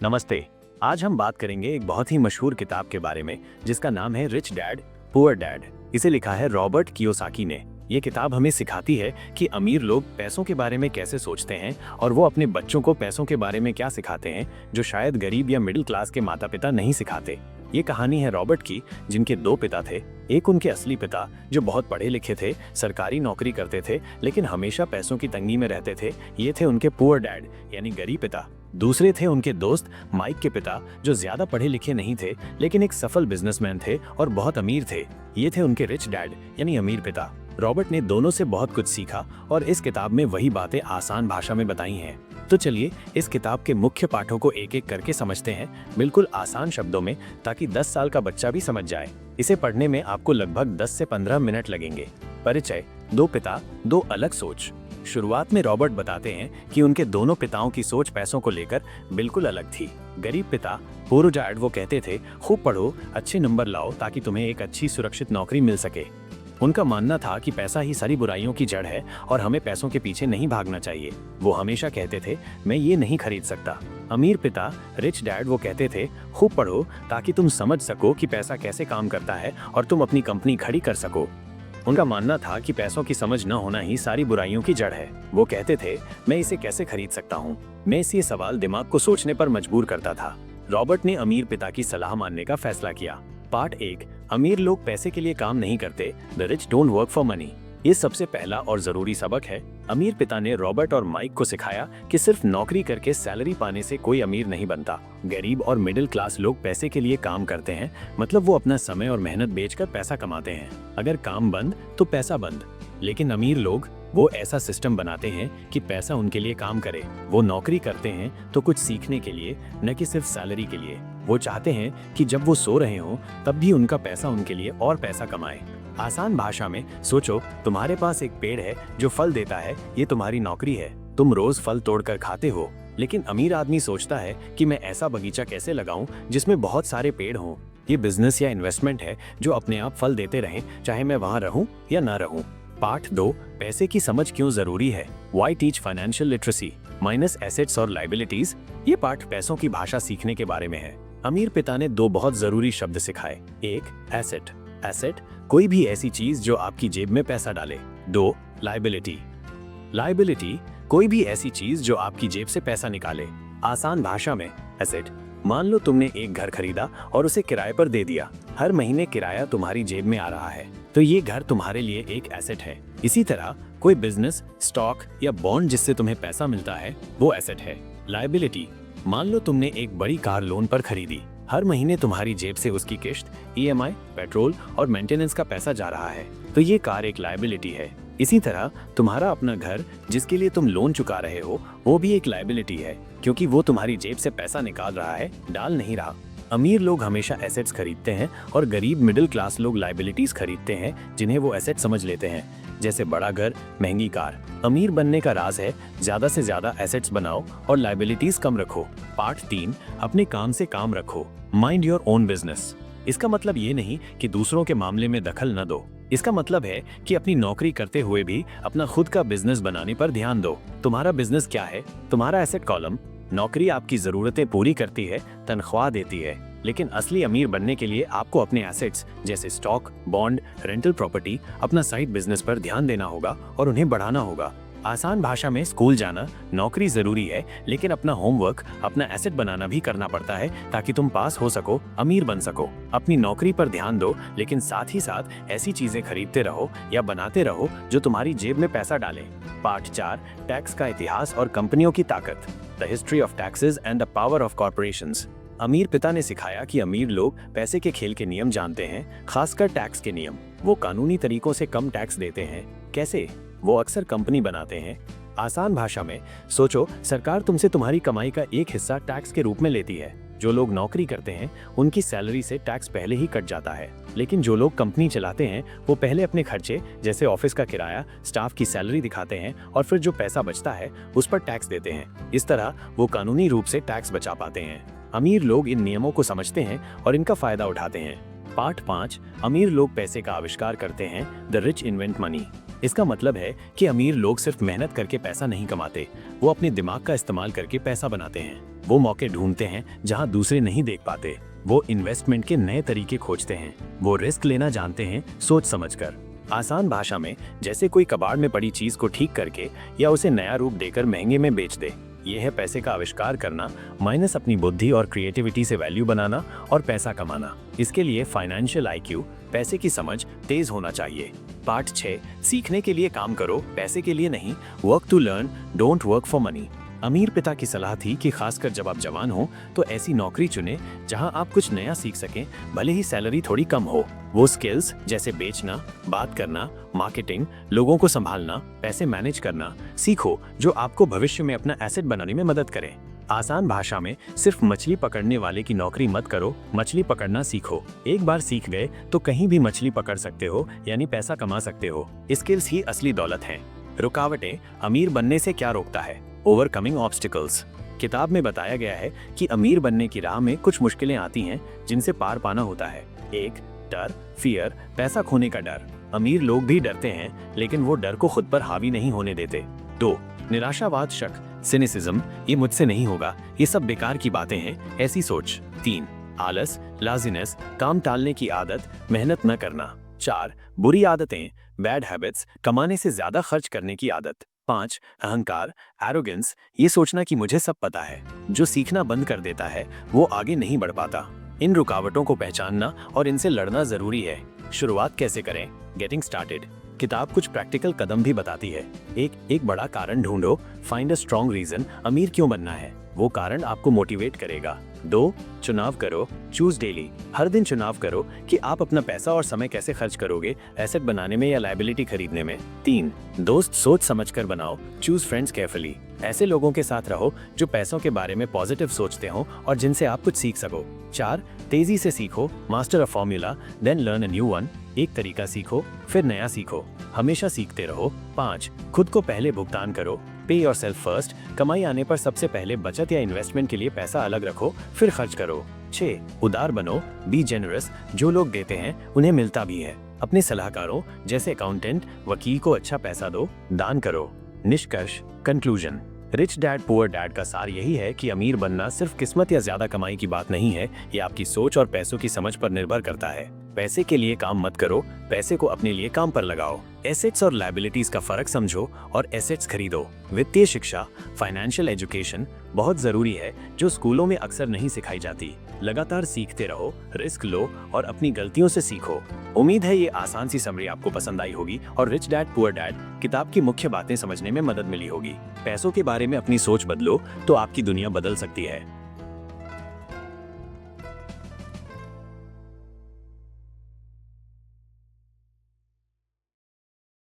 नमस्ते। आज हम बात करेंगे एक बहुत ही मशहूर किताब के बारे में जिसका नाम है रिच डैड पुअर डैड। इसे लिखा है रॉबर्ट कियोसाकी ने। ये किताब हमें सिखाती है कि अमीर लोग पैसों के बारे में कैसे सोचते हैं और वो अपने बच्चों को पैसों के बारे में क्या सिखाते हैं जो शायद गरीब या मिडिल क्लास के माता पिता नहीं सिखाते। ये कहानी है रॉबर्ट की, जिनके दो पिता थे। एक उनके असली पिता जो बहुत पढ़े लिखे थे, सरकारी नौकरी करते थे, लेकिन हमेशा पैसों की तंगी में रहते थे। ये थे उनके पुअर डैड यानी गरीब पिता। दूसरे थे उनके दोस्त माइक के पिता जो ज्यादा पढ़े लिखे नहीं थे, लेकिन एक सफल बिजनेसमैन थे और बहुत अमीर थे। ये थे उनके रिच डैड यानी अमीर पिता। रॉबर्ट ने दोनों से बहुत कुछ सीखा और इस किताब में वही बातें आसान भाषा में बताई हैं। तो चलिए इस किताब के मुख्य पाठों को एक एक करके समझते हैं, बिल्कुल आसान शब्दों में, ताकि 10 साल का बच्चा भी समझ जाए। इसे पढ़ने में आपको लगभग 10 से 15 मिनट लगेंगे। परिचय, दो पिता, दो अलग सोच। शुरुआत में रॉबर्ट बताते हैं कि उनके दोनों पिताओं की सोच पैसों को लेकर बिल्कुल अलग थी। गरीब पिता पुअर डैड वो कहते थे, खूब पढ़ो, अच्छे नंबर लाओ ताकि तुम्हें एक अच्छी सुरक्षित नौकरी मिल सके। उनका मानना था कि पैसा ही सारी बुराइयों की जड़ है और हमें पैसों के पीछे नहीं भागना चाहिए। वो हमेशा कहते थे, मैं ये नहीं खरीद सकता। अमीर पिता रिच डैड वो कहते थे, खूब पढ़ो ताकि तुम समझ सको कि पैसा कैसे काम करता है और तुम अपनी कंपनी खड़ी कर सको। उनका मानना था कि पैसों की समझ न होना ही सारी बुराइयों की जड़ है। वो कहते थे, मैं इसे कैसे खरीद सकता हूँ। मैं ये सवाल दिमाग को सोचने पर मजबूर करता था। रॉबर्ट ने अमीर पिता की सलाह मानने का फैसला किया। पार्ट 1, अमीर लोग पैसे के लिए काम नहीं करते, the rich don't work for money. ये सबसे पहला और जरूरी सबक है। अमीर पिता ने रॉबर्ट और माइक को सिखाया कि सिर्फ नौकरी करके सैलरी पाने से कोई अमीर नहीं बनता। गरीब और मिडिल क्लास लोग पैसे के लिए काम करते हैं, मतलब वो अपना समय और मेहनत बेचकर पैसा कमाते हैं। अगर काम बंद तो पैसा बंद। लेकिन अमीर लोग वो ऐसा सिस्टम बनाते हैं कि पैसा उनके लिए काम करे। वो नौकरी करते हैं तो कुछ सीखने के लिए, न कि सिर्फ सैलरी के लिए। वो चाहते हैं कि जब वो सो रहे हों तब भी उनका पैसा उनके लिए और पैसा कमाए। आसान भाषा में सोचो, तुम्हारे पास एक पेड़ है जो फल देता है, ये तुम्हारी नौकरी है। तुम रोज फल तोड़कर खाते हो। लेकिन अमीर आदमी सोचता है कि मैं ऐसा बगीचा कैसे लगाऊं जिसमें बहुत सारे पेड़ हों। ये बिजनेस या इन्वेस्टमेंट है जो अपने आप फल देते रहें, चाहे मैं वहां रहूं या ना रहूं। पार्ट 2, पैसे की समझ क्यों जरूरी है, why teach financial literacy minus assets और लाइबिलिटीज। ये पार्ट पैसों की भाषा सीखने के बारे में है। अमीर पिता ने दो बहुत जरूरी शब्द सिखाए। एक, एसेट। एसेट कोई भी ऐसी चीज जो आपकी जेब में पैसा डाले। 2, लाइबिलिटी। लाइबिलिटी कोई भी ऐसी चीज जो आपकी जेब से पैसा निकाले। आसान भाषा में, एसेट, मान लो तुमने एक घर खरीदा और उसे किराए पर दे दिया। हर महीने किराया तुम्हारी जेब में आ रहा है, तो ये घर तुम्हारे लिए एक एसेट है। इसी तरह कोई बिजनेस, स्टॉक या बॉन्ड जिससे तुम्हें पैसा मिलता है, वो एसेट है। लाइबिलिटी, मान लो तुमने एक बड़ी कार लोन पर खरीदी। हर महीने तुम्हारी जेब से उसकी किश्त, ईएमआई, पेट्रोल और मेंटेनेंस का पैसा जा रहा है, तो ये कार एक लाइबिलिटी है। इसी तरह तुम्हारा अपना घर जिसके लिए तुम लोन चुका रहे हो, वो भी एक लाइबिलिटी है, क्योंकि वो तुम्हारी जेब से पैसा निकाल रहा है, डाल नहीं रहा। अमीर लोग हमेशा एसेट्स खरीदते हैं और गरीब मिडिल क्लास लोग लाइबिलिटीज खरीदते हैं जिन्हें वो एसेट समझ लेते हैं, जैसे बड़ा घर, महंगी कार। अमीर बनने का राज है ज्यादा से ज्यादा एसेट्स बनाओ और लाइबिलिटीज कम रखो। पार्ट 3, अपने काम से काम रखो, माइंड योर ओन बिजनेस। इसका मतलब ये नहीं कि दूसरों के मामले में दखल न दो। इसका मतलब है कि अपनी नौकरी करते हुए भी अपना खुद का बिजनेस बनाने पर ध्यान दो। तुम्हारा बिजनेस क्या है? तुम्हारा एसेट कॉलम। नौकरी आपकी जरूरतें पूरी करती है, तनख्वाह देती है, लेकिन असली अमीर बनने के लिए आपको अपने एसेट्स जैसे स्टॉक, बॉन्ड, रेंटल प्रॉपर्टी, अपना साइड बिजनेस पर ध्यान देना होगा और उन्हें बढ़ाना होगा। आसान भाषा में, स्कूल जाना, नौकरी जरूरी है, लेकिन अपना होमवर्क, अपना एसेट बनाना भी करना पड़ता है ताकि तुम पास हो सको, अमीर बन सको। अपनी नौकरी पर ध्यान दो, लेकिन साथ ही साथ ऐसी चीजें खरीदते रहो या बनाते रहो जो तुम्हारी जेब में पैसा डालें। पार्ट 4, टैक्स का इतिहास और कंपनियों की ताकत, the history of taxes and the power of corporations. अमीर पिता ने सिखाया कि अमीर लोग पैसे के खेल के नियम जानते हैं, खासकर टैक्स के नियम। वो कानूनी तरीकों से कम टैक्स देते हैं। कैसे? वो अक्सर कंपनी बनाते हैं। आसान भाषा में सोचो, सरकार तुमसे तुम्हारी कमाई का एक हिस्सा टैक्स के रूप में लेती है। जो लोग नौकरी करते हैं उनकी सैलरी से टैक्स पहले ही कट जाता है, लेकिन जो लोग कंपनी चलाते हैं वो पहले अपने खर्चे जैसे ऑफिस का किराया, स्टाफ की सैलरी दिखाते हैं और फिर जो पैसा बचता है उस पर टैक्स देते हैं। इस तरह वो कानूनी रूप से टैक्स बचा पाते हैं। अमीर लोग इन नियमों को समझते हैं और इनका फायदा उठाते हैं। पार्ट 5, अमीर लोग पैसे का आविष्कार करते हैं, द रिच इन्वेंट मनी। इसका मतलब है कि अमीर लोग सिर्फ मेहनत करके पैसा नहीं कमाते, वो अपने दिमाग का इस्तेमाल करके पैसा बनाते हैं। वो मौके ढूंढते हैं जहां दूसरे नहीं देख पाते। वो इन्वेस्टमेंट के नए तरीके खोजते हैं। वो रिस्क लेना जानते हैं सोच समझकर। आसान भाषा में, जैसे कोई कबाड़ में पड़ी चीज को ठीक करके या उसे नया रूप देकर महंगे में बेच दे। ये है पैसे का आविष्कार करना माइनस अपनी बुद्धि और क्रिएटिविटी से वैल्यू बनाना और पैसा कमाना। इसके लिए फाइनेंशियल आईक्यू, पैसे की समझ तेज होना चाहिए। पार्ट 6, सीखने के लिए काम करो, पैसे के लिए नहीं। Work to learn, don't work for money. अमीर पिता की सलाह थी कि खासकर जब आप जवान हो तो ऐसी नौकरी चुने जहां आप कुछ नया सीख सकें, भले ही सैलरी थोड़ी कम हो। वो स्किल्स जैसे बेचना, बात करना, मार्केटिंग, लोगों को संभालना, पैसे मैनेज करना सीखो जो आपको भविष्य में अपना एसेट बनाने में मदद करें। आसान भाषा में, सिर्फ मछली पकड़ने वाले की नौकरी मत करो, मछली पकड़ना सीखो। एक बार सीख गए तो कहीं भी मछली पकड़ सकते हो, यानी पैसा कमा सकते हो। स्किल्स ही असली दौलत हैं। रुकावटें अमीर बनने से क्या रोकता है? Overcoming obstacles. किताब में बताया गया है कि अमीर बनने की राह में कुछ मुश्किलें आती हैं जिनसे पार पाना होता है। 1, डर, फियर, पैसा खोने का डर। अमीर लोग भी डरते हैं, लेकिन वो डर को खुद पर हावी नहीं होने देते। 2, निराशावाद, शक, सिनिसिज्म, ये मुझसे नहीं होगा, ये सब बेकार की बातें हैं, ऐसी सोच। 3, आलस, लाजीनेस, काम टालने की आदत, मेहनत न करना। 4, बुरी आदतें, बैड हैबिट्स, कमाने से ज्यादा खर्च करने की आदत। 5, अहंकार, एरोगेंस, ये सोचना कि मुझे सब पता है। जो सीखना बंद कर देता है वो आगे नहीं बढ़ पाता। इन रुकावटों को पहचानना और इनसे लड़ना जरूरी है। शुरुआत कैसे करें? Getting started. किताब कुछ प्रैक्टिकल कदम भी बताती है। एक बड़ा कारण ढूंढो, फाइंड अ स्ट्रॉन्ग रीजन, अमीर क्यों बनना है। वो कारण आपको मोटिवेट करेगा। 2, चुनाव करो, चूज डेली। हर दिन चुनाव करो कि आप अपना पैसा और समय कैसे खर्च करोगे, एसेट बनाने में या लायबिलिटी खरीदने में। 3, दोस्त सोच समझकर बनाओ, चूज फ्रेंड्स केयरफुली। ऐसे लोगों के साथ रहो जो पैसों के बारे में पॉजिटिव सोचते हो और जिनसे आप कुछ सीख सको। 4, तेजी से सीखो, master a formula then learn a new one. एक तरीका सीखो फिर नया सीखो, हमेशा सीखते रहो। 5, खुद को पहले भुगतान करो, पे योरसेल्फ फर्स्ट। कमाई आने पर सबसे पहले बचत या इन्वेस्टमेंट के लिए पैसा अलग रखो, फिर खर्च करो। 6, उदार बनो, बी जेनरस। जो लोग देते हैं उन्हें मिलता भी है। अपने सलाहकारों जैसे अकाउंटेंट, वकील को अच्छा पैसा दो, दान करो। निष्कर्ष, conclusion. Rich dad poor dad का सार यही है कि अमीर बनना सिर्फ किस्मत या ज्यादा कमाई की बात नहीं है, ये आपकी सोच और पैसों की समझ पर निर्भर करता है। पैसे के लिए काम मत करो, पैसे को अपने लिए काम पर लगाओ। एसेट्स और लायबिलिटीज का फर्क समझो और एसेट्स खरीदो। वित्तीय शिक्षा, फाइनेंशियल एजुकेशन बहुत जरूरी है, जो स्कूलों में अक्सर नहीं सिखाई जाती। लगातार सीखते रहो, रिस्क लो और अपनी गलतियों से सीखो। उम्मीद है ये आसान सी समरी आपको पसंद आई होगी और रिच डैड पुअर डैड किताब की मुख्य बातें समझने में मदद मिली होगी। पैसों के बारे में अपनी सोच बदलो तो आपकी दुनिया बदल सकती है।